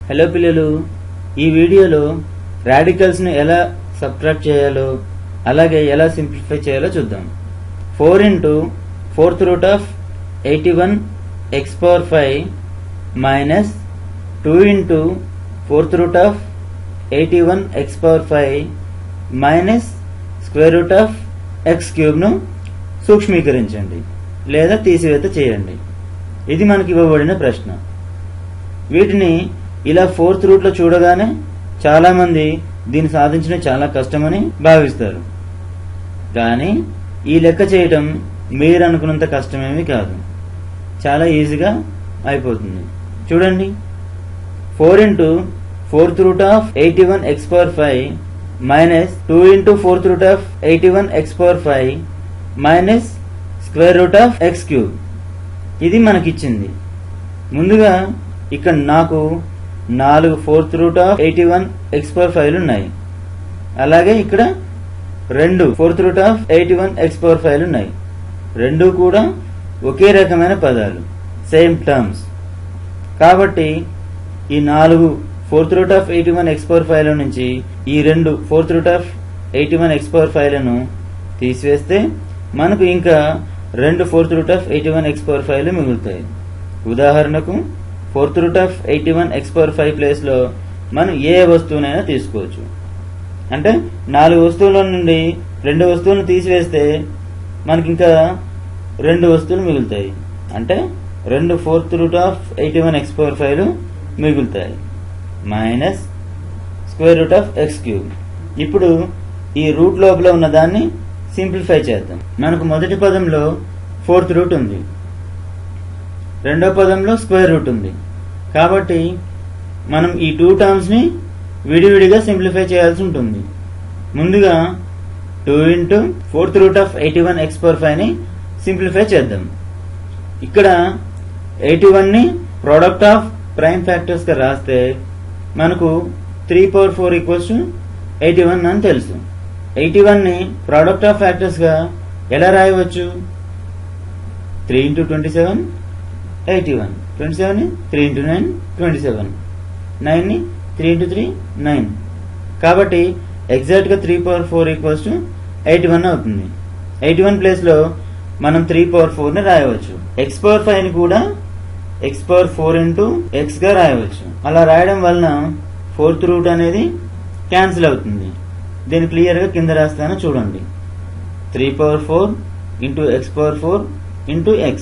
Hello పిల్లలు, ఈ వీడియోలో రాడికల్స్ ను ఎలా సబ్ట్రాక్ట్ చేయాలో అలాగే ఎలా సింప్లిఫై చేయాలో చూద్దాం. 4 into 4th root of 81 x power 5 minus 2 into 4th root of 81 x power 5 minus square root of x cube ను సూక్ష్మీకరించండి లేదా తీసివేత చేయండి. ఇది మనకి ఇవ్వబడిన ప్రశ్న. వీటిని ఇలా 4th రూట్ లో చూడగానే చాలా మంది దీన్ని సాధించడం చాలా కష్టమని భావిస్తారు. కానీ ఈ లెక్క చేయటం మీరు అనుకున్నంత కష్టమేమీ కాదు, చాలా ఈజీగా అయిపోతుంది. చూడండి, 4 into 4th root of 81 x power 5 minus 2 into 4th root of 81 x power 5 minus square root of x cube. ఇది మనకిచ్చింది. ముందుగా ఇక్కడ నాకు 4 4th root of 81 x power 5 ఉన్నాయి. అలాగే ఇక్కడ 2 4th root of 81 x power 5 ఉన్నాయి. రెండు కూడా ఒకే రకమైన పదాలు, సేమ్ టర్మ్స్. కాబట్టి ఈ 4 4th root of 81 x power 5 నుంచి ఈ 2 4th root of 81 x power 5 లను తీసివేస్తే మనకు ఇంకా 2 4th root of 81 x power 5 మిగులుతాయి. ఉదాహరణకు 4th root of 81 x power 5 place లో మనం ఏ వస్తువునైనా తీసుకోవచ్చు. అంటే 4 వస్తువుల నుండి 2 వస్తువులను తీసివేస్తే మనకి ఇంకా 2 వస్తువులు మిగులుతాయి. అంటే 2 4th root of 81 x power 5 మిగులుతాయి minus square root of x cube. ఇప్పుడు ఈ రూట్ లోపల ఉన్న దాన్ని సింప్లిఫై చేద్దాం. మనకు మొదటి పదంలో 4th రూట్ ఉంది, రెండో పదంలో స్క్వేర్ రూట్ ఉంది. కాబట్టి మనం ఈ 2 టర్మ్స్ ని విడివిడిగా సింప్లిఫై చేయాల్సి ఉంటుంది. ముందుగా 2 into 4th root of 81 x power 5 ని సింప్లిఫై చేద్దాం. ఇక్కడ 81 ని ప్రోడక్ట్ ఆఫ్ ప్రైమ్ ఫ్యాక్టర్స్ గా రాస్తే మనకు 3 power 4 ఈక్వల్స్ టు 81 అని తెలుసు. 81 ని ప్రోడక్ట్ ఆఫ్ ఫ్యాక్టర్స్ గా ఎలా రాయవచ్చు? 3 into 27 81, 27 ని 3 into 9 27, 9 ని 3 into 3 9. కాబట్టి ఎగ్జాక్ట్ గా 3 power 4 ఈక్వల్స్ టు 81 అవుతుంది. 81 ప్లేస్ లో మనం 3 power 4 ని రాయవచ్చు. x power 5 ని కూడా x power 4 into x గా రాయవచ్చు. అలా రాయడం వలన 4th రూట్ అనేది క్యాన్సిల్ అవుతుంది. దీన్ని క్లియర్ గా కింద రాస్తాను చూడండి. 3 power 4 into x power 4 into x.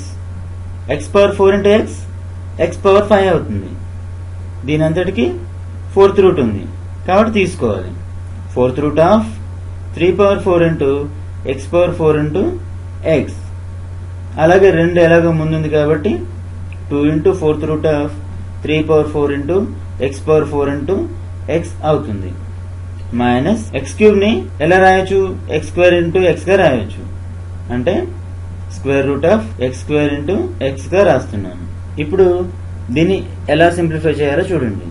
x power 4 into x power 5 అవుతుంది. దీని అంతటికి 4th రూట్ ఉంది కాబట్టి తీసుకోవాలి. 4th root of 3 power 4 into x power 4 into x. అలాగే 2 ఎలాగో ముందుంది కాబట్టి 2 into 4th root of 3 power 4 into x power 4 into x అవుతుంది. మైనస్ x క్యూబ్ ని ఎలా రాయొచ్చు? x స్క్వేర్ into x గా రాయొచ్చు. అంటే square root of x square into x గా రాస్తున్నాను. ఇప్పుడు దీన్ని ఎలా సింప్లిఫై చేయాలో చూడండి.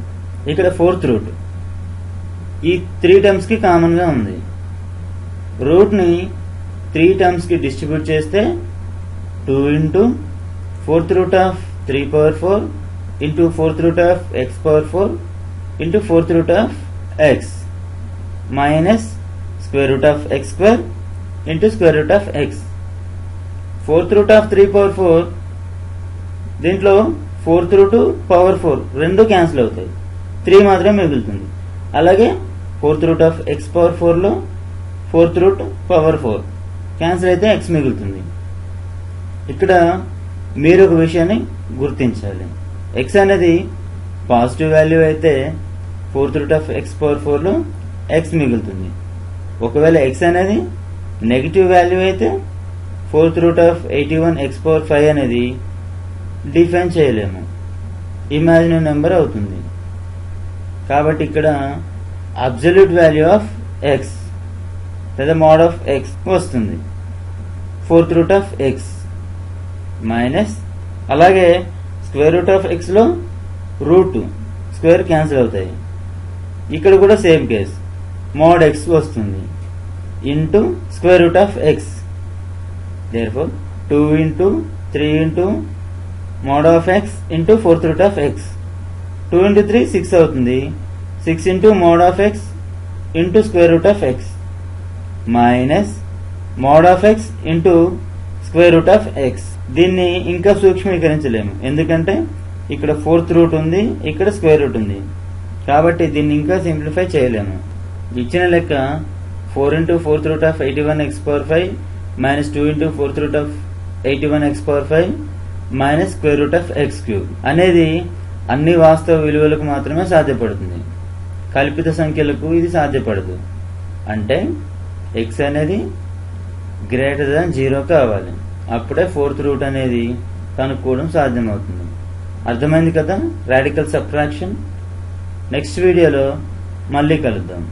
ఇక్కడ 4th రూట్ ఈ 3 టర్మ్స్ కి కామన్ గా ఉంది. రూట్ ని 3 టర్మ్స్ కి డిస్ట్రిబ్యూట్ చేస్తే 2 into 4th root of 3 power 4 into 4th root of x power 4 into 4th root of x minus square root of x square into square root of x. 4th root of 3 power 4 దీంట్లో 4th root power 4 రెండు cancel అవుతాయి, 3 మాత్రమే మిగులుతుంది. అలాగే 4th root of x power 4 లో 4th root power 4 cancel అయితే x మిగులుతుంది. ఇక్కడ మీరు ఒక విషయాన్ని గుర్తించాలి. x అనేది పాజిటివ్ వాల్యూ అయితే 4th root of x power 4 లో x మిగులుతుంది. ఒకవేళ x అనేది నెగిటివ్ వాల్యూ అయితే 4th root of 81 x power 5 అనేది డిఫైన్ చేయలేము, ఇమాజినరీ నెంబర్ అవుతుంది. కాబట్టి ఇక్కడ అబ్సల్యూట్ వాల్యూ ఆఫ్ x లేదా మోడ్ ఆఫ్ x వస్తుంది. 4th root of x minus అలాగే స్క్వేర్ రూట్ ఆఫ్ x లో రూట్ స్క్వేర్ క్యాన్సిల్ అవుతాయి. ఇక్కడ కూడా సేమ్ కేస్, మోడ్ x వస్తుంది into square root of x. therefore 2 into 3 into mod of x into 4th root of x. 2 into 3 6 అవుతుంది. 6 into mod of x into square root of x minus mod of x into square root of x. దీన్ని ఇంకా సూక్ష్మీకరించలేము, ఎందుకంటే ఇక్కడ 4th route ఉంది, ఇక్కడ square root ఉంది, కాబట్టి దీన్ని ఇంకా సింప్లిఫై చేయలేము. ఇచ్చిన లెక్క 4 into 4th root of 81x power 5 minus 2 into 4th root of 81x power 5 minus square root of x cube అనేది అన్ని వాస్తవ విలువలకు మాత్రమే సాధ్యపడుతుంది. కల్పిత సంఖ్యలకు ఇది సాధ్యపడదు. అంటే x అనేది గ్రేటర్ దాన్ 0 కావాలి, అప్పుడే 4th రూట్ అనేది కనుక్కోవడం సాధ్యమవుతుంది. అర్థమైంది కదా రాడికల్ సబ్ట్రాక్షన్. నెక్స్ట్ వీడియోలో మళ్ళీ కలుద్దాం.